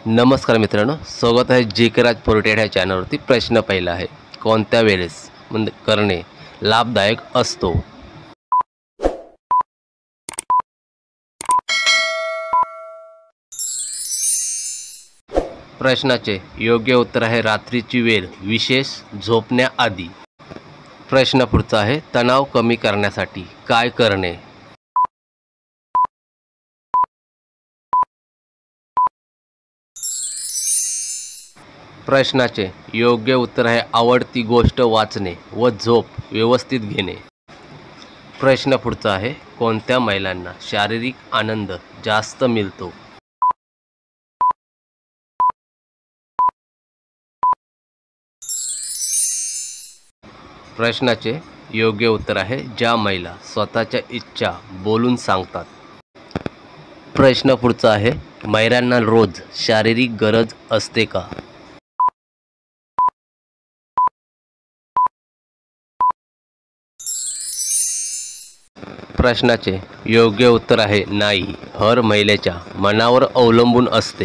नमस्कार मित्रांनो, स्वागत आहे जे के राज पोर्टेड ह्या चॅनलवरती। प्रश्न पहिला आहे, कोणत्या वेळेस करणे लाभदायक असतो? प्रश्नाचे योग्य उत्तर आहे रात्रीची वेळ, विशेष झोपण्याआधी। प्रश्न पुढचा आहे, तणाव कमी करण्यासाठी काय करणे? प्रश्नाचे योग्य उत्तर आहे आवडती गोष्ट वाचणे व झोप व्यवस्थित घेणे। प्रश्न पुढचा आहे, कोणत्या महिलांना शारीरिक आनंद जास्त मिळतो? प्रश्नाचे योग्य उत्तर आहे ज्या महिला स्वतःच्या इच्छा बोलून सांगतात। प्रश्न पुढचा आहे, महिलांना रोज शारीरिक गरज असते का? प्रश्नाचे योग्य उत्तर आहे नाही, हर महिलेच्या मनावर अवलंबून असते।